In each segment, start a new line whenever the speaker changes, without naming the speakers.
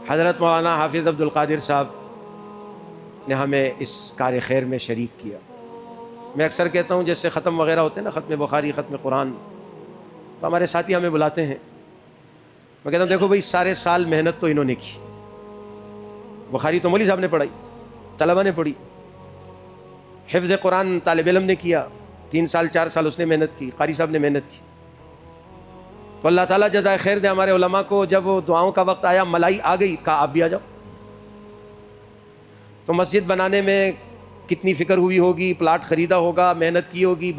حضرت مولانا حافظ عبد القادر صاحب نے ہمیں اس کار خیر میں شریک کیا۔ میں اکثر کہتا ہوں جیسے ختم وغیرہ ہوتے ہیں نا، ختم بخاری، ختم قرآن، تو ہمارے ساتھی ہمیں بلاتے ہیں، میں کہتا ہوں دیکھو بھائی سارے سال محنت تو انہوں نے کی، بخاری تو مولوی صاحب نے پڑھائی، طلبہ نے پڑھی، حفظ قرآن طالب علم نے کیا، 3 سال 4 سال اس نے محنت کی، قاری صاحب نے محنت کی، تو اللہ تعالیٰ جزائے خیر دے ہمارے علماء کو۔ جب وہ دعاؤں کا وقت آیا، ملائی آ گئی، کہا آپ بھی آ جاؤ۔ تو مسجد بنانے میں کتنی فکر ہوئی ہوگی، پلاٹ خریدا ہوگا، محنت کی ہوگی،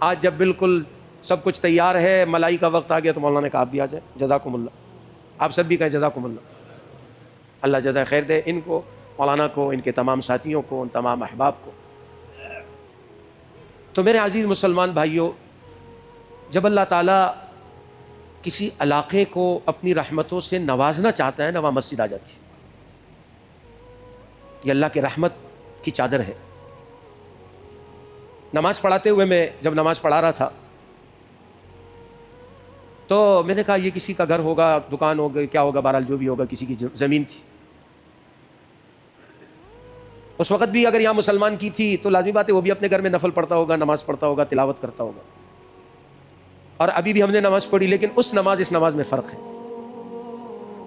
آج جب بالکل سب کچھ تیار ہے، ملائی کا وقت آ گیا، تو مولانا نے کہا آپ بھی آ جائیں، جزاکم اللہ۔ آپ سب بھی کہیں جزاکم اللہ، اللہ جزائے خیر دے ان کو، مولانا کو، ان کے تمام ساتھیوں کو، ان تمام احباب کو۔ تو میرے عزیز مسلمان بھائیوں، جب اللہ تعالیٰ کسی علاقے کو اپنی رحمتوں سے نوازنا چاہتا ہے نا، وہاں مسجد آ جاتی ہے۔ یہ اللہ کی رحمت کی چادر ہے۔ نماز پڑھاتے ہوئے میں جب نماز پڑھا رہا تھا تو میں نے کہا یہ کسی کا گھر ہوگا، دکان ہوگا، کیا ہوگا، بہرحال جو بھی ہوگا، کسی کی زمین تھی۔ اس وقت بھی اگر یہاں مسلمان کی تھی تو لازمی بات ہے وہ بھی اپنے گھر میں نفل پڑھتا ہوگا، نماز پڑھتا ہوگا، تلاوت کرتا ہوگا، اور ابھی بھی ہم نے نماز پڑھی، لیکن اس نماز میں فرق ہے۔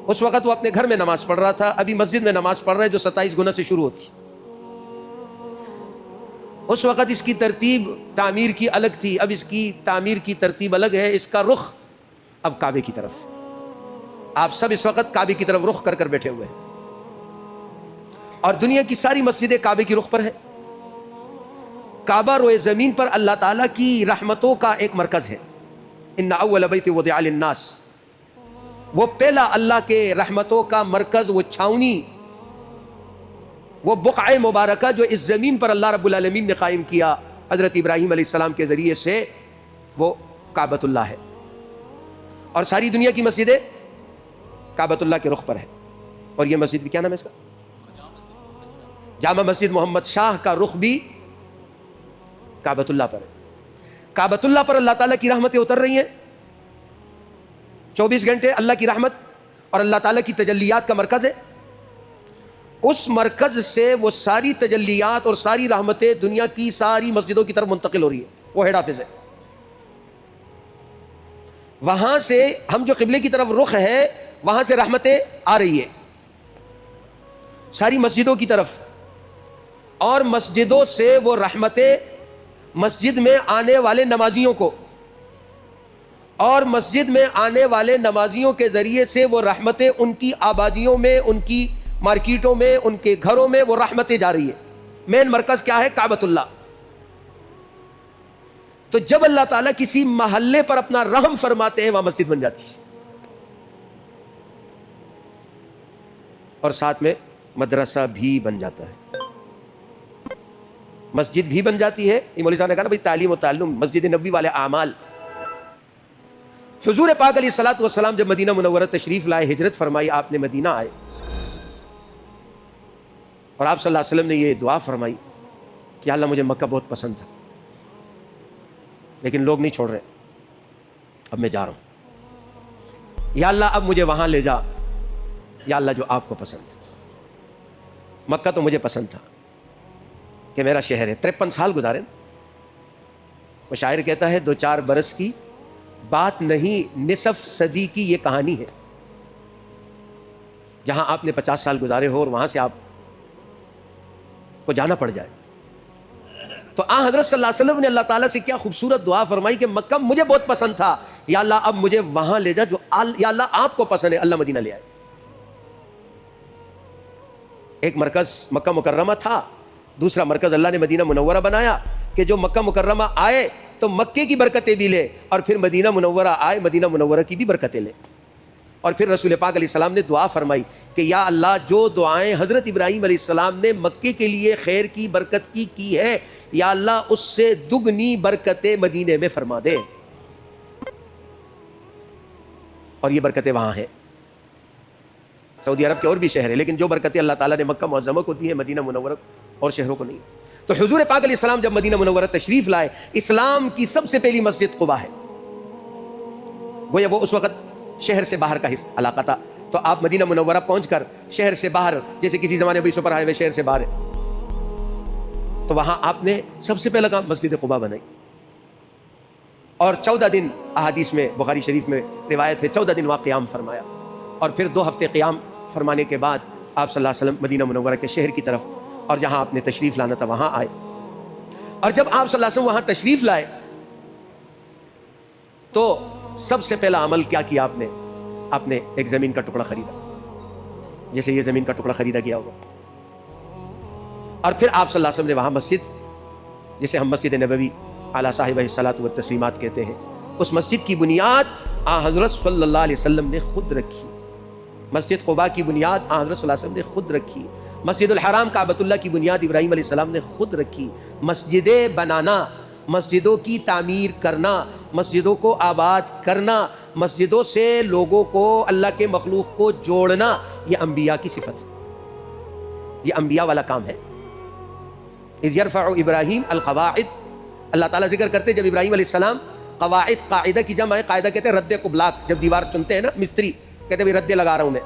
اس وقت وہ اپنے گھر میں نماز پڑھ رہا تھا، ابھی مسجد میں نماز پڑھ رہا ہے جو 27 گنا سے شروع ہوتی۔ اس وقت اس کی ترتیب تعمیر کی الگ تھی، اب اس کی تعمیر کی ترتیب الگ ہے، اس کا رخ اب کعبے کی طرف۔ آپ سب اس وقت کعبے کی طرف رخ کر کر بیٹھے ہوئے ہیں، اور دنیا کی ساری مسجدیں کعبے کی رخ پر ہیں۔ کعبہ روئے زمین پر اللہ تعالیٰ کی رحمتوں کا ایک مرکز ہے۔ ان اول بیت وضع للناس، وہ پہلا اللہ کے رحمتوں کا مرکز، وہ چھاونی، وہ بقعہ مبارکہ جو اس زمین پر اللہ رب العالمین نے قائم کیا حضرت ابراہیم علیہ السلام کے ذریعے سے، وہ کعبۃ اللہ ہے۔ اور ساری دنیا کی مسجدیں کعبۃ اللہ کے رخ پر ہے۔ اور یہ مسجد بھی کیا نام ہے اس کا؟ جامع مسجد محمد شاہ کا رخ بھی کعبۃ اللہ پر ہے۔ کعبۃ اللہ پر اللہ تعالیٰ کی رحمتیں اتر رہی ہیں 24 گھنٹے، اللہ کی رحمت اور اللہ تعالیٰ کی تجلیات کا مرکز ہے۔ اس مرکز سے وہ ساری تجلیات اور ساری رحمتیں دنیا کی ساری مسجدوں کی طرف منتقل ہو رہی ہے، وہ ہیڈ آفس ہے۔ وہاں سے ہم جو قبلے کی طرف رخ ہے، وہاں سے رحمتیں آ رہی ہے ساری مسجدوں کی طرف، اور مسجدوں سے وہ رحمتیں مسجد میں آنے والے نمازیوں کو، اور مسجد میں آنے والے نمازیوں کے ذریعے سے وہ رحمتیں ان کی آبادیوں میں، ان کی مارکیٹوں میں، ان کے گھروں میں وہ رحمتیں جا رہی ہے۔ مین مرکز کیا ہے؟ کعبۃ اللہ۔ تو جب اللہ تعالیٰ کسی محلے پر اپنا رحم فرماتے ہیں، وہاں مسجد بن جاتی ہے، اور ساتھ میں مدرسہ بھی بن جاتا ہے، مسجد بھی بن جاتی ہے۔ یہ مولوی صاحب نے کہا نا بھائی تعلیم و تعلم، مسجد نبوی والے اعمال۔ حضور پاک علیہ الصلوۃ والسلام جب مدینہ منورہ تشریف لائے، ہجرت فرمائی، آپ نے مدینہ آئے، اور آپ صلی اللہ علیہ وسلم نے یہ دعا فرمائی کہ اللہ مجھے مکہ بہت پسند تھا، لیکن لوگ نہیں چھوڑ رہے، اب میں جا رہا ہوں، یا اللہ اب مجھے وہاں لے جا، یا اللہ جو آپ کو پسند ہے۔ مکہ تو مجھے پسند تھا کہ میرا شہر ہے، 53 سال گزارے نا۔ وہ شاعر کہتا ہے 2-4 برس کی بات نہیں، نصف صدی کی یہ کہانی ہے۔ جہاں آپ نے 50 سال گزارے ہو اور وہاں سے آپ کو جانا پڑ جائے، تو حضرت صلی اللہ علیہ وسلم نے اللہ تعالیٰ سے کیا خوبصورت دعا فرمائی کہ مکہ مجھے بہت پسند تھا، یا اللہ اب مجھے وہاں لے جا جو یا اللہ آپ کو پسند ہے، اللہ مدینہ لے آئے۔ ایک مرکز مکہ مکرمہ تھا، دوسرا مرکز اللہ نے مدینہ منورہ بنایا کہ جو مکہ مکرمہ آئے تو مکے کی برکتیں بھی لے، اور پھر مدینہ منورہ آئے مدینہ منورہ کی بھی برکتیں لے۔ اور پھر رسول پاک علیہ السلام نے دعا فرمائی کہ یا اللہ جو دعائیں حضرت ابراہیم علیہ السلام نے مکے کے لیے خیر کی برکت کی ہے، یا اللہ اس سے دگنی برکتیں مدینے میں فرما دے۔ اور یہ برکتیں وہاں ہیں، سعودی عرب کے اور بھی شہر ہیں، لیکن جو برکتیں اللہ تعالیٰ نے مکہ معظمہ کو دی ہیں، مدینہ منورہ اور شہروں کو نہیں۔ تو حضور پاک علیہ السلام جب مدینہ منورہ تشریف لائے، اسلام کی سب سے پہلی مسجد قباء ہے۔ گویا وہ اس وقت شہر سے باہر کا علاقہ تھا، تو آپ مدینہ منورہ پہنچ کر شہر سے باہر، جیسے کسی زمانے میں سپر ہائی وے شہر سے باہر ہے، تو وہاں آپ نے سب سے پہلا کام مسجد قباء بنائی، اور 14 دن احادیث میں بخاری شریف میں روایت ہے 14 دن وہاں قیام فرمایا، اور پھر 2 ہفتے قیام فرمانے کے بعد آپ صلی اللہ علیہ وسلم مدینہ منورہ کے شہر کی طرف، اور جہاں آپ نے تشریف لانا تھا وہاں آئے. اور جب آپ صلی اللہ علیہ وسلم وہاں تشریف لائے تو سب سے پہلا عمل کیا کیا آپ نے ایک زمین کا ٹکڑا خریدا، جیسے یہ زمین کا ٹکڑا خریدا گیا ہوگا، اور پھر آپ صلی اللہ علیہ وسلم نے وہاں مسجد، جسے ہم مسجد نبوی علی صاحبہ الصلاۃ والتسلیمات کہتے ہیں، اس مسجد کی بنیاد حضرت صلی اللہ علیہ وسلم نے خود رکھی. مسجد قباء کی بنیاد حضرت صلی اللہ علیہ وسلم نے خود رکھی. مسجد الحرام کعبۃ اللہ کی بنیاد ابراہیم علیہ السلام نے خود رکھی. مسجدیں بنانا، مسجدوں کی تعمیر کرنا، مسجدوں کو آباد کرنا، مسجدوں سے لوگوں کو، اللہ کے مخلوق کو جوڑنا، یہ انبیاء کی صفت ہے، یہ انبیاء والا کام ہے. اذ یرفع ابراہیم القواعد، اللہ تعالیٰ ذکر کرتے جب ابراہیم علیہ السلام، قواعد قاعدہ کی جمع ہے، قاعدہ کہتے ہیں رد قبلات، جب دیوار چنتے ہیں نا مستری، کہتے ہیں ردے لگا رہا ہوں میں،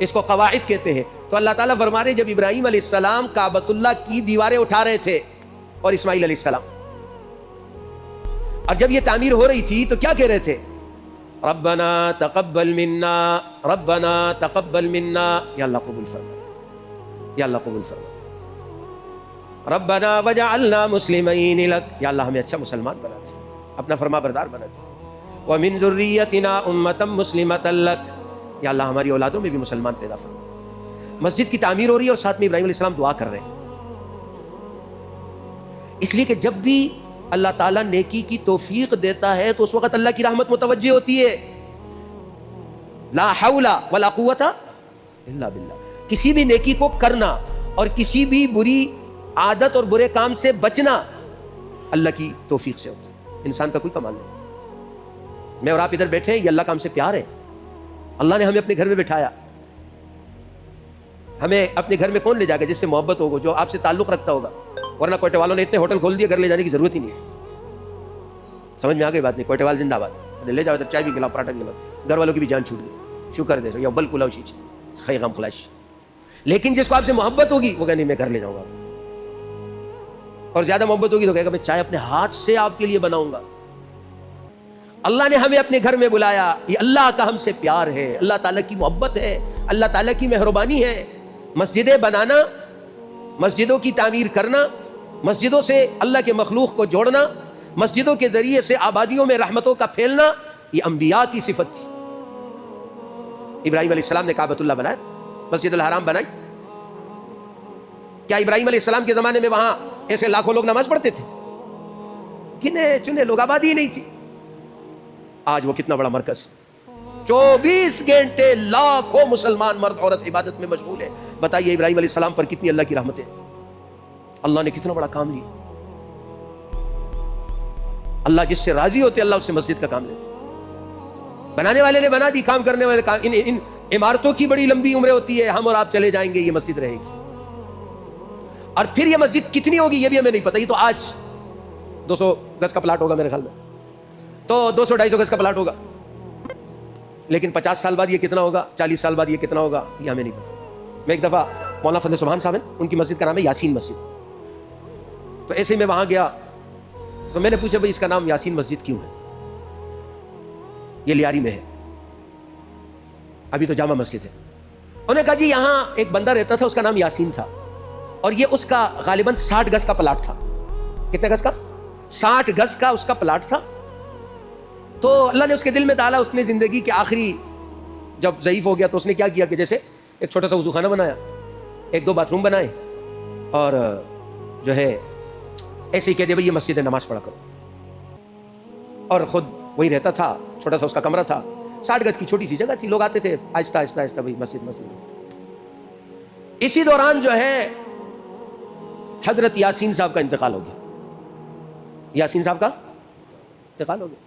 اس کو قواعد کہتے ہیں. تو اللہ تعالیٰ فرما رہے جب ابراہیم علیہ السلام کعبۃ اللہ کی دیواریں اٹھا رہے تھے، اور اسماعیل علیہ السلام، اور جب یہ تعمیر ہو رہی تھی تو کیا کہہ رہے تھے؟ ربنا تقبل منا، ربنا تقبل منا، یا اللہ قبول فرما، یا اللہ قبول فرما. ربنا وجعلنا مسلمین لک، یا اللہ ہمیں اچھا مسلمان بنا دے، اپنا فرما بردار بنا دے. ومن ذریتنا امتا مسلمتا لک، یا اللہ ہماری اولادوں میں بھی مسلمان پیدا فرما. مسجد کی تعمیر ہو رہی ہے اور ساتھ میں ابراہیم علیہ السلام دعا کر رہے ہیں، اس لیے کہ جب بھی اللہ تعالیٰ نیکی کی توفیق دیتا ہے تو اس وقت اللہ کی رحمت متوجہ ہوتی ہے. لا حول ولا قوت الا باللہ. کسی بھی نیکی کو کرنا اور کسی بھی بری عادت اور برے کام سے بچنا اللہ کی توفیق سے ہوتا ہے، انسان کا کوئی کمال نہیں. میں اور آپ ادھر بیٹھے ہیں، یہ اللہ کا ہم سے پیار ہے. اللہ نے ہمیں اپنے گھر میں بٹھایا. ہمیں اپنے گھر میں کون لے جائے گا؟ جس سے محبت ہوگا، جو آپ سے تعلق رکھتا ہوگا. ورنہ کوئٹے والوں نے اتنے ہوٹل کھول دیے، گھر لے جانے کی ضرورت ہی نہیں ہے. سمجھ میں آ گئی بات نہیں؟ کوئٹے وال زندہ باد، لے جاؤ ادھر، چائے بھی کھلاؤ، پراٹھا کھلاؤ، گھر والوں کی بھی جان چھوٹ گئی، شکر دے یا بل کلاؤ شیچ خی غم خلاش. لیکن جس کو آپ سے محبت ہوگی وہ کہے نہیں میں گھر لے جاؤں گا، اور زیادہ محبت ہوگی تو کہے گا میں چائے اپنے ہاتھ سے آپ کے لیے بناؤں گا. اللہ نے ہمیں اپنے گھر میں بلایا، یہ اللہ کا ہم سے پیار ہے، اللہ تعالیٰ کی محبت ہے، اللہ تعالیٰ کی مہربانی ہے. مسجدیں بنانا، مسجدوں کی تعمیر کرنا، مسجدوں سے اللہ کے مخلوق کو جوڑنا، مسجدوں کے ذریعے سے آبادیوں میں رحمتوں کا پھیلنا، یہ انبیاء کی صفت تھی. ابراہیم علیہ السلام نے کعبۃ اللہ بنایا، مسجد الحرام بنائی. کیا ابراہیم علیہ السلام کے زمانے میں وہاں ایسے لاکھوں لوگ نماز پڑھتے تھے؟ گنے چنے لوگ، آبادی نہیں تھی. آج وہ کتنا بڑا مرکز، 24 گھنٹے لاکھوں مسلمان مرد عورت عبادت میں مشغول ہے. بتائیے ابراہیم علیہ السلام پر کتنی اللہ کی رحمتیں، اللہ نے کتنا بڑا کام لیا. اللہ جس سے راضی ہوتے اللہ اس سے مسجد کا کام لیتے. بنانے والے نے بنا دی، کام کرنے والے کام. ان عمارتوں کی بڑی لمبی عمریں ہوتی ہے، ہم اور آپ چلے جائیں گے، یہ مسجد رہے گی. اور پھر یہ مسجد کتنی ہوگی یہ بھی ہمیں نہیں پتہ. یہ تو آج 200 گز کا پلاٹ ہوگا میرے خیال میں، تو 200-250 گز کا پلاٹ ہوگا، لیکن 50 سال بعد یہ کتنا ہوگا، 40 سال بعد یہ کتنا ہوگا، یہ ہمیں نہیں پتہ. میں ایک دفعہ مولانا فضل سبحان صاحب ہیں، ان کی مسجد کا نام ہے یاسین مسجد. تو ایسے ہی میں وہاں گیا تو میں نے پوچھا بھائی اس کا نام یاسین مسجد کیوں ہے؟ یہ لیاری میں ہے، ابھی تو جامع مسجد ہے. انہوں نے کہا جی یہاں ایک بندہ رہتا تھا، اس کا نام یاسین تھا، اور یہ اس کا غالباً 60 گز کا پلاٹ تھا. کتنے گز کا؟ 60 گز کا اس کا پلاٹ تھا. تو اللہ نے اس کے دل میں ڈالا، اس نے زندگی کے آخری جب ضعیف ہو گیا تو اس نے کیا کیا کہ جیسے ایک چھوٹا سا وضو خانہ بنایا، 1-2 باتھ روم بنائے، اور جو ہے ایسے ہی کہہ دیا بھائی یہ مسجد ہے، نماز پڑھا کرو. اور خود وہی رہتا تھا، چھوٹا سا اس کا کمرہ تھا، 60 گز کی چھوٹی سی جگہ تھی، لوگ آتے تھے آہستہ آہستہ آہستہ بھائی مسجد. اسی دوران جو ہے حضرت یاسین صاحب کا انتقال ہو گیا. یاسین صاحب کا انتقال ہو گیا.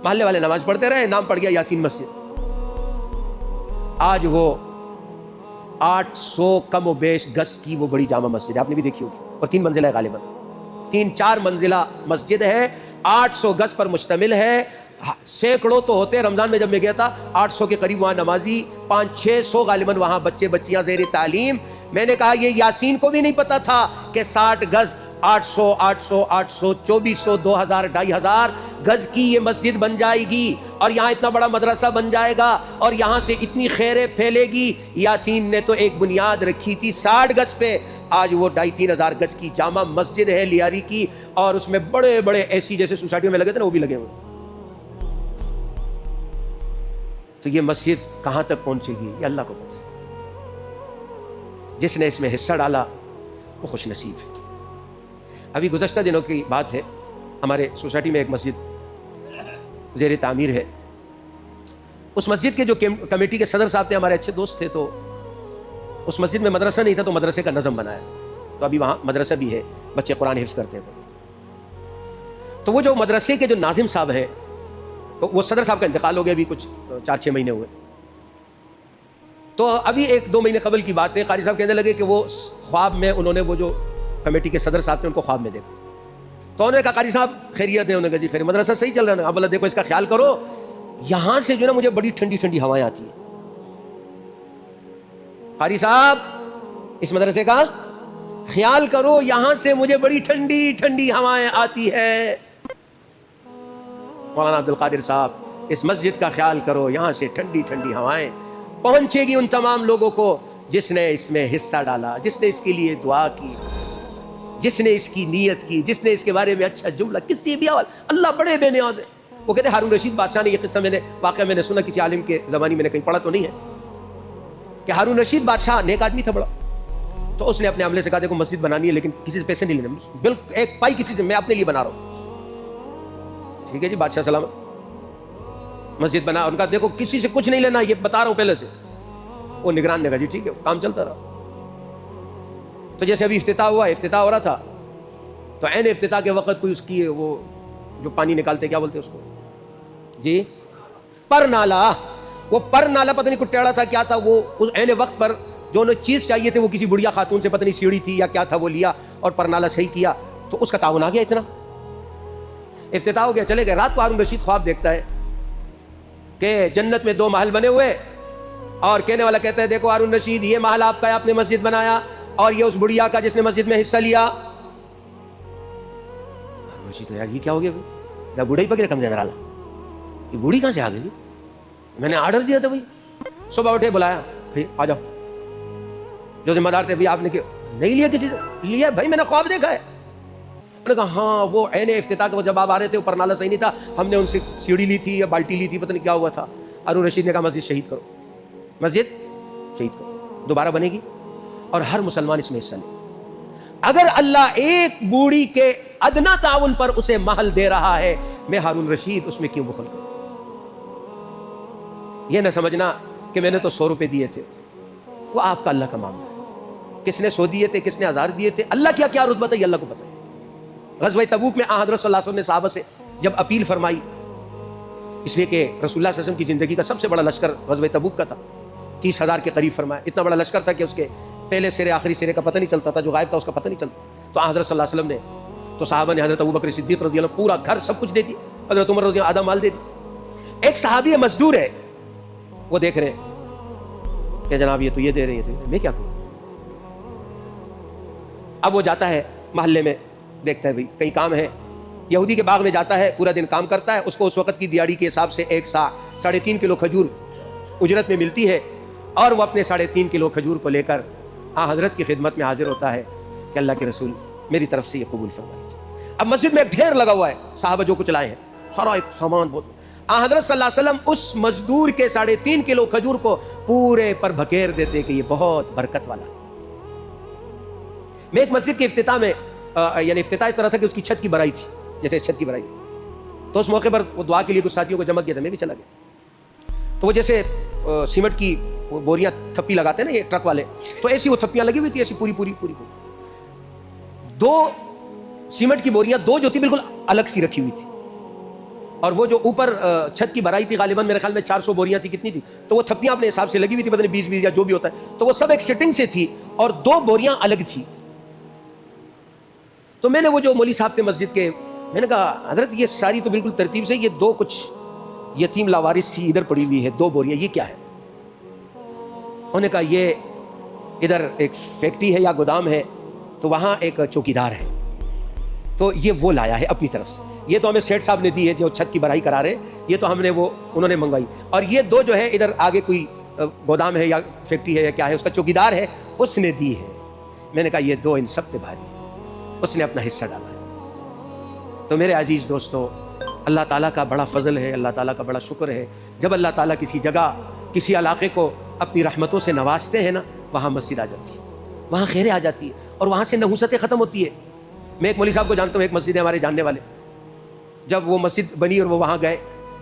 محلے والے نماز پڑھتے رہے، نام پڑ گیا یاسین مسجد. آج وہ 800 کم و بیش گز کی وہ بڑی جامع مسجد ہے، آپ نے بھی دیکھی ہوگی، اور 3 منزلہ ہے غالباً، 3-4 منزلہ مسجد ہے، 800 گز پر مشتمل ہے. سینکڑوں تو ہوتے. رمضان میں جب میں گیا تھا 800 کے قریب وہاں نمازی, 500-600 غالباً وہاں بچے بچیاں زیر تعلیم. میں نے کہا یہ یاسین کو بھی نہیں پتا تھا کہ 60 گز 800 2400 2000 2500 گز کی یہ مسجد بن جائے گی, اور یہاں اتنا بڑا مدرسہ بن جائے گا, اور یہاں سے اتنی خیریں پھیلے گی. یاسین نے تو ایک بنیاد رکھی تھی 60 گز پہ, آج وہ 2500-3000 گز کی جامع مسجد ہے لیاری کی, اور اس میں بڑے بڑے ایسی جیسے سوسائٹیوں میں لگے تھے نا وہ بھی لگے ہوئے. تو یہ مسجد کہاں تک پہنچے گی یہ اللہ کو پتہ ہے. جس نے اس میں حصہ ڈالا وہ خوش نصیب ہے. ابھی گزشتہ دنوں کی بات ہے, ہمارے سوسائٹی میں ایک مسجد زیر تعمیر ہے. اس مسجد کے جو کمیٹی کے صدر صاحب تھے ہمارے اچھے دوست تھے, تو اس مسجد میں مدرسہ نہیں تھا تو مدرسے کا نظم بنایا, تو ابھی وہاں مدرسہ بھی ہے, بچے قرآن حفظ کرتے ہیں. تو وہ جو مدرسے کے جو ناظم صاحب ہیں, تو وہ صدر صاحب کا انتقال ہو گیا ابھی کچھ 4-6 مہینے ہوئے. تو ابھی 1-2 مہینے قبل کی بات ہے, قاری صاحب کہنے لگے کہ وہ خواب میں انہوں نے وہ جو کمیٹی کے صدر صاحب تھے ان کو خواب میں دیکھا. تو انہوں نے کہا قاری صاحب خیریت ہے؟ انہوں نے کہا جی خیریت. مدرسہ صحیح چل رہا ہے؟ بولا دیکھو اس کا خیال کرو, یہاں سے جو ہے نا مجھے بڑی ٹھنڈی ٹھنڈی ہوائیں آتی ہیں. قاری صاحب اس مدرسے کا خیال کرو, یہاں سے مجھے بڑی ٹھنڈی ٹھنڈی ہوائیں آتی ہے. مولانا عبد القادر صاحب اس مسجد کا خیال کرو, یہاں سے ٹھنڈی ٹھنڈی ہوائیں پہنچے گی ان تمام لوگوں کو جس نے اس میں حصہ ڈالا, جس نے اس کے لیے دعا کی, جس نے اس کی نیت کی, جس نے اس کے بارے میں اچھا جملہ کسی بھی حوالے. اللہ بڑے بے نیاز ہے. وہ کہتے ہیں ہارون رشید بادشاہ نے, یہ قصہ میں نے واقعہ میں نے سنا کسی عالم کے زمانے میں نے کہیں پڑھا تو نہیں ہے, کہ ہارون رشید بادشاہ نیک آدمی تھا بڑا. تو اس نے اپنے عملے سے کہا دیکھو مسجد بنانی ہے لیکن کسی سے پیسے نہیں لینے, بالکل ایک پائی کسی سے, میں اپنے لیے بنا رہا ہوں. ٹھیک ہے جی, بادشاہ سلامت. مسجد بنا, ان کا دیکھو کسی سے کچھ نہیں لینا, یہ بتا رہا ہوں پہلے سے. وہ نگران نے کہا جی ٹھیک ہے, کام چلتا رہا. تو جیسے ابھی افتتاح ہوا, افتتاح ہو رہا تھا, تو عین افتتاح کے وقت کوئی اس کی وہ جو پانی نکالتے کیا بولتے اس کو جی, پر نالا, وہ پر نالا پتہ نہیں کٹیڑا تھا کیا تھا, وہ اس عین وقت پر جو انہیں چیز چاہیے تھے وہ کسی بڑھیا خاتون سے پتہ نہیں سیڑھی تھی یا کیا تھا, وہ لیا اور پر نالا صحیح کیا. تو اس کا تعاون آ گیا اتنا, افتتاح ہو گیا, چلے گئے. رات کو ہارون رشید خواب دیکھتا ہے کہ جنت میں 2 محل بنے ہوئے, اور کہنے والا کہتا ہے دیکھو ہارون رشید یہ محل آپ کا ہے, آپ نے مسجد بنایا, اور یہ اس بڑھیا کا جس نے مسجد میں حصہ لیا. ہارون رشید یار یہ کیا ہو گیا, بوڑھا ہی پکڑے کم سے ڈالا, یہ بوڑھی کہاں سے آ گئی, میں نے آرڈر دیا تھا بھائی. صبح اٹھے بلایا, آ جاؤ, جو ذمہ دار تھے بھائی آپ نے نہیں لیا کسی سے, لیا بھائی میں نے خواب دیکھا ہے. نے کہا ہاں وہ عین افتتاح کے جب آپ آ رہے تھے اوپر نالا صحیح نہیں تھا, ہم نے ان سے سیڑھی لی تھی یا بالٹی لی تھی, پتہ نہیں کیا ہوا تھا. ہارون رشید نے کہا مسجد شہید کرو, مسجد شہید کرو, دوبارہ بنے گی اور ہر مسلمان اس میں حصہ لے. اگر اللہ ایک بوڑھی کے ادنا تعاون پر اسے محل دے رہا ہے, میں ہارون رشید اس میں کیوں بخل کروں. یہ نہ سمجھنا کہ میں نے تو 100 روپے دیے تھے, وہ آپ کا اللہ کا معاملہ ہے. کس نے 100 دیے تھے, کس نے 1000 دیے تھے, اللہ کیا کیا رتبہ ہے یہ اللہ کو پتہ ہے. غزوہ تبوک میں حضرت صلی اللہ علیہ وسلم نے صحابہ سے جب اپیل فرمائی, اس لیے کہ رسول اللہ صلی اللہ علیہ وسلم کی زندگی کا سب سے بڑا لشکر غزوہ تبوک کا تھا, 30,000 کے قریب فرمایا. اتنا بڑا لشکر تھا کہ اس کے پہلے سرے آخری سرے کا پتہ نہیں چلتا تھا, جو غائب تھا اس کا پتہ نہیں چلتا. تو حضرت صلی اللہ علیہ وسلم نے, تو صحابہ نے حضرت ابوبکر صدیق رضی اللہ عنہ پورا گھر سب کچھ دے دیا, حضرت عمر رضی اللہ عنہ آدھا مال دے دیا. ایک صحابی مزدور ہے, وہ دیکھ رہے ہیں کہ جناب یہ تو یہ دے رہے ہیں, میں کیا کروں. اب وہ جاتا ہے محلے میں, دیکھتا ہے بھئی کئی کام ہے, یہودی کے باغ میں جاتا ہے, پورا دن کام کرتا ہے, اس کو اس وقت کی دیہاڑی کے حساب سے 1 سا 3.5 کلو کھجور اجرت میں ملتی ہے, اور وہ اپنے 3.5 کلو کھجور کو لے کر حضرت کی خدمت میں حاضر ہوتا ہے کہ اللہ کے رسول میری طرف سے یہ قبول فرما لیجیے. اب مسجد میں ایک ڈھیر لگا ہوا ہے, صحابہ جو کچھ لائے ہیں سارا ایک سامان بہت. حضرت صلی اللہ علیہ وسلم اس مزدور کے 3.5 کلو کھجور کو پورے پر بھکیر دیتے کہ یہ بہت برکت والا. میں ایک مسجد کے افتتاح میں, یعنی افتتاح اس طرح تھا کہ اس کی چھت کی بڑائی تھی, جیسے چھت کی بڑائی, تو اس موقع پر وہ دعا کے لیے کچھ ساتھیوں کو جمع کیا تھا, میں بھی چلا گیا. تو وہ جیسے سیمنٹ کی بوریاں تھپی لگاتے ہیں نا یہ ٹرک والے, تو ایسی وہ تھپیاں لگی ہوئی تھی, ایسی پوری 2 سیمنٹ کی بوریاں, 2 جو تھی بالکل الگ سی رکھی ہوئی تھی, اور وہ جو اوپر چھت کی بھرائی تھی غالباً میرے خیال میں 400 بوریاں تھی, کتنی تھی, تو وہ تھپیاں اپنے حساب سے لگی ہوئی تھی, پتہ نہیں 20 یا جو بھی ہوتا ہے, تو وہ سب ایک سیٹنگ سے تھی, اور 2 بوریاں الگ تھی. تو میں نے وہ جو مولوی صاحب تھے مسجد کے, میں نے کہا حضرت یہ ساری تو بالکل ترتیب سے, یہ 2 کچھ یتیم لاوارث سی ادھر پڑی ہوئی ہے 2 بوریاں، یہ کیا ہے؟ انہوں نے کہا یہ ادھر ایک فیکٹری ہے یا گودام ہے، تو وہاں ایک چوکیدار ہے، تو یہ وہ لایا ہے اپنی طرف سے، یہ تو ہمیں سیٹھ صاحب نے دی ہے جو چھت کی بڑھائی کرا رہے ہیں، یہ تو ہم نے وہ انہوں نے منگوائی، اور یہ 2 جو ہے ادھر آگے کوئی گودام ہے یا فیکٹری ہے یا کیا ہے، اس کا چوکیدار ہے، اس نے دی ہے۔ میں نے کہا یہ 2 ان سب پہ بھاری ہے، اس نے اپنا حصہ ڈالا ہے۔ تو میرے عزیز دوستو، اللہ تعالیٰ کا بڑا فضل ہے، اللہ تعالیٰ کا بڑا شکر ہے، جب اللہ تعالیٰ کسی جگہ کسی علاقے کو اپنی رحمتوں سے نوازتے ہیں نا، وہاں مسجد آ جاتی ہے، وہاں خیریں آ جاتی ہے، اور وہاں سے نحوستیں ختم ہوتی ہے۔ میں ایک مولوی صاحب کو جانتا ہوں، ایک مسجد ہے ہمارے جاننے والے، جب وہ مسجد بنی اور وہ وہاں گئے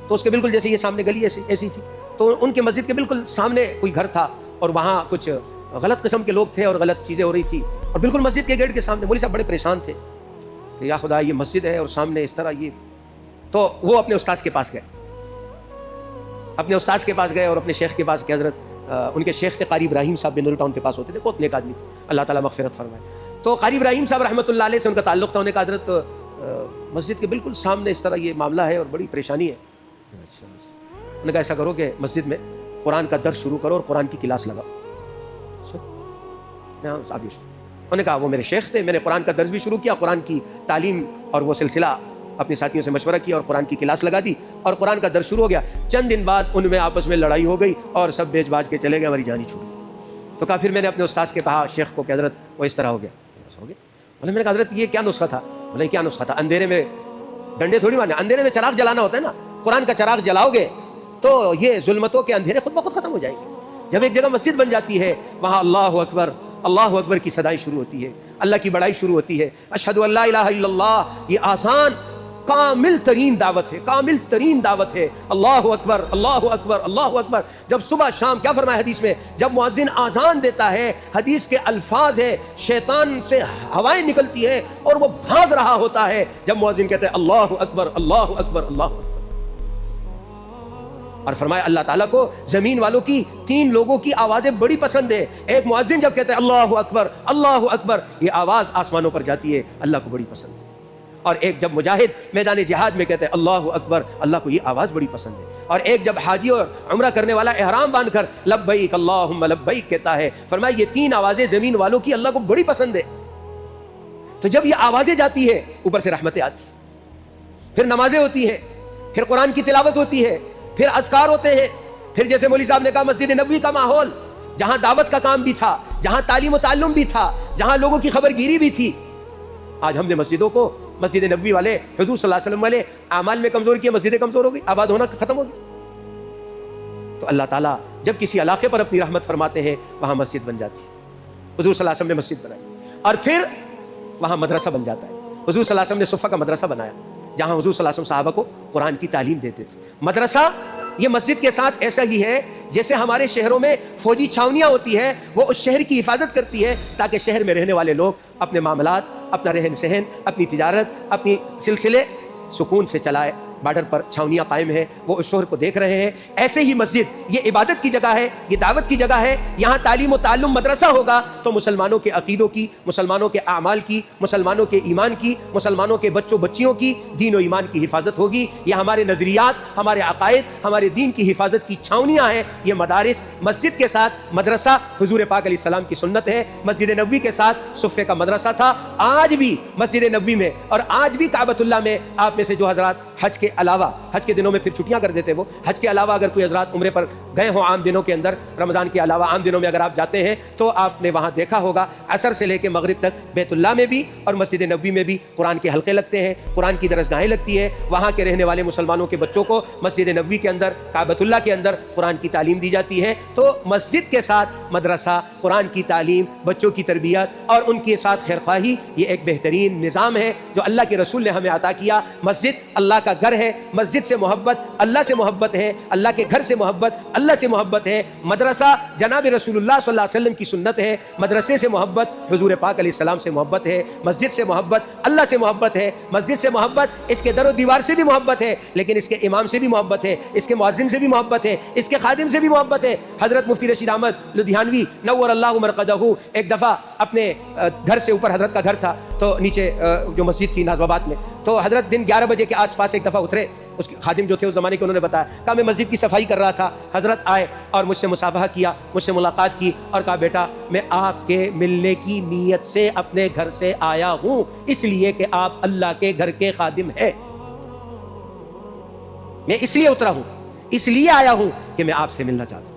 تو اس کے بالکل جیسے یہ سامنے گلی ایسی تھی، تو ان کے مسجد کے بالکل سامنے کوئی گھر تھا، اور وہاں کچھ غلط قسم کے لوگ تھے اور غلط چیزیں ہو رہی تھی، اور بالکل مسجد کے گیٹ کے سامنے مولوی صاحب بڑے پریشان تھے کہ یا خدا یہ مسجد ہے اور سامنے اس طرح یہ، تو وہ اپنے استاذ کے پاس گئے، اور اپنے شیخ کے پاس کہ حضرت ان کے شیخ تھے قاری ابراہیم صاحب، بنور ٹاؤن کے پاس ہوتے تھے، بہت نیک آدمی تھے، اللہ تعالیٰ مغفرت فرمائے۔ تو قاری ابراہیم صاحب رحمۃ اللہ علیہ سے ان کا تعلق تھا، انہوں نے کہا حضرت مسجد کے بالکل سامنے اس طرح یہ معاملہ ہے اور بڑی پریشانی ہے۔ انہوں نے کہا ایسا کرو کہ مسجد میں قرآن کا درس شروع کرو اور قرآن کی کلاس لگاؤ۔ انہوں نے کہا وہ میرے شیخ تھے، میں نے قرآن کا درس بھی شروع کیا، قرآن کی تعلیم اور وہ سلسلہ اپنے ساتھیوں سے مشورہ کیا اور قرآن کی کلاس لگا دی، اور قرآن کا درس شروع ہو گیا۔ چند دن بعد ان میں آپس میں لڑائی ہو گئی اور سب بیچ باج کے چلے گئے، ہماری جان ہی چھوٹ گئی۔ تو کہا پھر میں نے اپنے استاذ کے کہا شیخ کو کہ حضرت وہ اس طرح ہو گیا۔ میں نے کہا حضرت یہ کیا نسخہ تھا؟ بولے کیا نسخہ تھا؟ اندھیرے میں ڈنڈے تھوڑی مارنے، اندھیرے میں چراغ جلانا ہوتا ہے نا، قرآن کا چراغ جلاؤ گے تو یہ ظلمتوں کے اندھیرے خود بخود ختم ہو جائیں گے۔ جب ایک جگہ مسجد بن جاتی ہے، وہاں اللہ اکبر کی صدائیں شروع ہوتی ہے، اللہ کی بڑائی شروع ہوتی ہے، اشہدو ان لا الہ الا اللہ، یہ آسان کامل ترین دعوت ہے، کامل ترین دعوت ہے۔ اللہ اکبر اللہ اکبر اللہ اکبر۔ جب صبح شام کیا فرمایا حدیث میں، جب مؤذن اذان دیتا ہے، حدیث کے الفاظ ہے، شیطان سے ہوائیں نکلتی ہے اور وہ بھاگ رہا ہوتا ہے جب مؤذن کہتے ہیں اللہ اکبر اللہ اکبر اللہ اکبر۔ اور فرمایا اللہ تعالیٰ کو زمین والوں کی 3 لوگوں کی آوازیں بڑی پسند ہے۔ ایک مؤذن جب کہتے ہیں اللہ اکبر، یہ آواز آسمانوں پر جاتی ہے، اللہ کو بڑی پسند ہے۔ اور ایک جب مجاہد میدان جہاد میں کہتے ہیں اللہ اکبر، اللہ کو یہ آواز بڑی پسند ہے۔ اور ایک جب حاجی اور عمرہ کرنے والا احرام باندھ کر لبیک اللہم لبیک کہتا ہے، فرمایا یہ 3 آوازیں زمین والوں کی اللہ کو بڑی پسند ہے۔ تو جب یہ آوازیں جاتی ہے، اوپر سے رحمتیں آتی، پھر نمازیں ہوتی ہیں، پھر قرآن کی تلاوت ہوتی ہے، پھر اذکار ہوتے ہیں، پھر جیسے مولوی صاحب نے کہا مسجد نبوی کا ماحول، جہاں دعوت کا کام بھی تھا، جہاں تعلیم و تعلم بھی تھا، جہاں لوگوں کی خبر گیری بھی تھی۔ آج ہم نے مسجدوں کو، مسجد نبوی والے، حضور صلی اللہ علیہ وسلم والے اعمال میں کمزور کیا، مسجدیں کمزور ہو گئی، آباد ہونا ختم ہو گئی۔ تو اللہ تعالیٰ جب کسی علاقے پر اپنی رحمت فرماتے ہیں، وہاں مسجد بن جاتی ہے۔ حضور صلی اللہ علیہ وسلم نے مسجد بنائی، اور پھر وہاں مدرسہ بن جاتا ہے۔ حضور صلی اللہ علیہ وسلم نے صفہ کا مدرسہ بنایا، جہاں حضور صلی اللہ علیہ وسلم صحابہ کو قرآن کی تعلیم دیتے تھے۔ مدرسہ یہ مسجد کے ساتھ ایسا ہی ہے جیسے ہمارے شہروں میں فوجی چھاونیاں ہوتی ہے، وہ اس شہر کی حفاظت کرتی ہے تاکہ شہر میں رہنے والے لوگ اپنے معاملات، اپنا رہن سہن، اپنی تجارت، اپنی سلسلے سکون سے چلائے۔ بارڈر پر چھاونیاں قائم ہیں، وہ اس شہر کو دیکھ رہے ہیں۔ ایسے ہی مسجد یہ عبادت کی جگہ ہے، یہ دعوت کی جگہ ہے۔ یہاں تعلیم و تعلم مدرسہ ہوگا تو مسلمانوں کے عقیدوں کی، مسلمانوں کے اعمال کی، مسلمانوں کے ایمان کی، مسلمانوں کے بچوں بچیوں کی دین و ایمان کی حفاظت ہوگی۔ یہ ہمارے نظریات، ہمارے عقائد، ہمارے دین کی حفاظت کی چھاونیاں ہیں یہ مدارس۔ مسجد کے ساتھ مدرسہ حضور پاک علیہ السلام کی سنت ہے۔ مسجد نبوی کے ساتھ صفے کا مدرسہ تھا۔ آج بھی مسجد نبوی میں اور آج بھی کعبۃ اللہ میں آپ میں سے جو حضرات حج کے علاوہ، حج کے دنوں میں پھر چھٹیاں کر دیتے، وہ حج کے علاوہ اگر کوئی حضرات عمرے پر گئے ہوں عام دنوں کے اندر، رمضان کے علاوہ عام دنوں میں اگر آپ جاتے ہیں تو آپ نے وہاں دیکھا ہوگا عصر سے لے کے مغرب تک بیت اللہ میں بھی اور مسجد نبوی میں بھی قرآن کے حلقے لگتے ہیں، قرآن کی درسگاہیں لگتی ہے۔ وہاں کے رہنے والے مسلمانوں کے بچوں کو مسجد نبوی کے اندر، کعبۃ اللہ کے اندر قرآن کی تعلیم دی جاتی ہے۔ تو مسجد کے ساتھ مدرسہ، قرآن کی تعلیم، بچوں کی تربیت اور ان کے ساتھ خیرخواہی، یہ ایک بہترین نظام ہے جو اللہ کے رسول نے ہمیں عطا کیا۔ مسجد اللہ کا گھر ہے، مسجد سے محبت اللہ سے محبت ہے، اللہ کے گھر سے محبت اللہ سے محبت ہے۔ مدرسہ جناب رسول اللہ صلی اللہ علیہ وسلم کی سنت ہے، مدرسے سے محبت حضور پاک علیہ السلام سے محبت ہے، مسجد سے محبت اللہ سے محبت ہے، مسجد سے محبت اس کے در و دیوار سے بھی محبت ہے، لیکن اس کے امام سے بھی محبت ہے، اس کے مؤذن سے بھی محبت ہے، اس کے خادم سے بھی محبت ہے۔ حضرت مفتی رشید احمد لدھیانوی نور اللہ مرقدہ ایک دفعہ اپنے گھر سے اوپر حضرت کا گھر تھا تو نیچے جو مسجد تھی نازم آباد میں، تو حضرت دن 11 بجے کے آس پاس ایک دفعہ اترے. اس کے خادم جو تھے اس زمانے کے انہوں نے بتایا، کہا میں مسجد کی صفائی کر رہا تھا، حضرت آئے اور مجھ سے مصافحہ کیا، مجھ سے ملاقات کی اور کہا بیٹا میں آپ کے ملنے کی نیت سے اپنے گھر سے آیا ہوں، اس لیے کہ آپ اللہ کے گھر کے خادم ہیں، میں اس لیے اترا ہوں، اس لیے آیا ہوں کہ میں آپ سے ملنا چاہتا ہوں.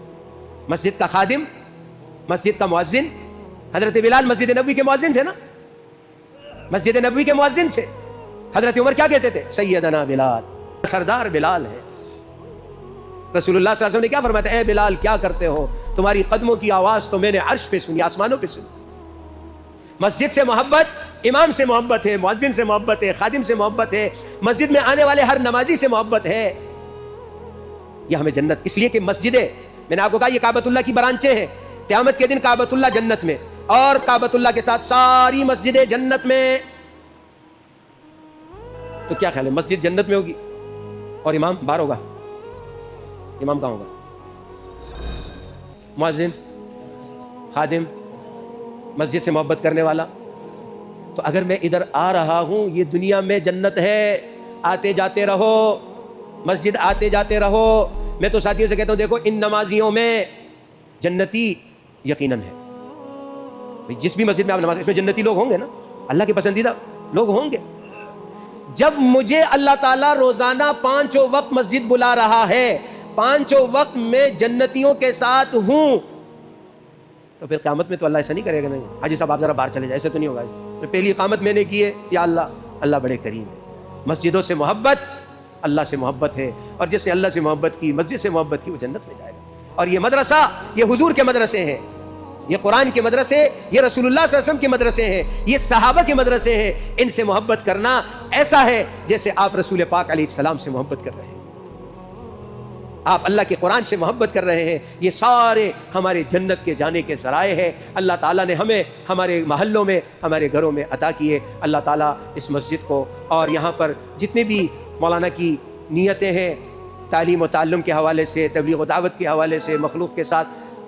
مسجد کا خادم، مسجد کا مؤذن، حضرت بلال مسجد نبوی کے مؤذن تھے نا، مسجد نبوی کے مؤذن تھے. حضرت عمر کیا کہتے تھے؟ سیدنا بلال، سردار بلال ہے. رسول اللہ صلی اللہ علیہ وسلم نے کیا فرمایا تھا؟ اے بلال کیا کرتے ہو؟ تمہاری قدموں کی آواز تو میں نے عرش پہ سنی، آسمانوں پہ سنی. مسجد سے محبت، امام سے محبت ہے، مؤذن سے محبت ہے، خادم سے محبت ہے، مسجد میں آنے والے ہر نمازی سے محبت ہے. یہ ہمیں جنت، اس لیے کہ مسجدیں، میں نے آپ کو کہا یہ کعبۃ اللہ کی برانچیں ہیں. قیامت کے دن کعبۃ اللہ جنت میں اور کعبۃ اللہ کے ساتھ ساری مسجدیں جنت میں. تو کیا خیال ہے، مسجد جنت میں ہوگی اور امام باہر ہوگا؟ امام کہاں ہوگا؟ مؤذن، خادم، مسجد سے محبت کرنے والا. تو اگر میں ادھر آ رہا ہوں، یہ دنیا میں جنت ہے، آتے جاتے رہو، مسجد آتے جاتے رہو. میں تو ساتھیوں سے کہتا ہوں دیکھو ان نمازیوں میں جنتی یقیناً ہے. جس بھی مسجد میں آپ نماز، اس میں جنتی لوگ ہوں گے نا، اللہ کے پسندیدہ لوگ ہوں گے. جب مجھے اللہ تعالیٰ روزانہ 5 وقت مسجد بلا رہا ہے، 5 وقت میں جنتیوں کے ساتھ ہوں، تو پھر قیامت میں تو اللہ ایسا نہیں کرے گا. نہیں حاجی صاحب آپ ذرا باہر چلے جائیں، ایسے تو نہیں ہوگا. پہلی قیامت میں نے کی ہے، یا اللہ بڑے کریم ہے. مسجدوں سے محبت اللہ سے محبت ہے، اور جس نے اللہ سے محبت کی، مسجد سے محبت کی، وہ جنت میں جائے گا. اور یہ مدرسہ، یہ حضور کے مدرسے ہیں، یہ قرآن کے مدرسے، یہ رسول اللہ صلی اللہ علیہ وسلم کے مدرسے ہیں، یہ صحابہ کے مدرسے ہیں. ان سے محبت کرنا ایسا ہے جیسے آپ رسول پاک علیہ السلام سے محبت کر رہے ہیں، آپ اللہ کے قرآن سے محبت کر رہے ہیں. یہ سارے ہمارے جنت کے جانے کے ذرائع ہیں. اللہ تعالیٰ نے ہمیں ہمارے محلوں میں، ہمارے گھروں میں عطا کیے. اللہ تعالیٰ اس مسجد کو اور یہاں پر جتنے بھی مولانا کی نیتیں ہیں، تعلیم و تعلم کے حوالے سے، تبلیغ و دعوت کے حوالے سے، مخلوق کے ساتھ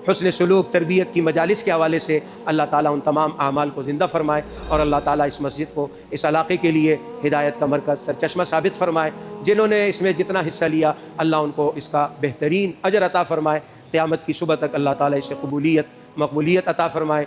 حسن سلوک، تربیت کی مجالس کے حوالے سے، اللہ تعالیٰ ان تمام اعمال کو زندہ فرمائے، اور اللہ تعالیٰ اس مسجد کو اس علاقے کے لیے ہدایت کا مرکز، سرچشمہ ثابت فرمائے. جنہوں نے اس میں جتنا حصہ لیا اللہ ان کو اس کا بہترین اجر عطا فرمائے. قیامت کی صبح تک اللہ تعالیٰ اسے قبولیت، مقبولیت عطا فرمائے.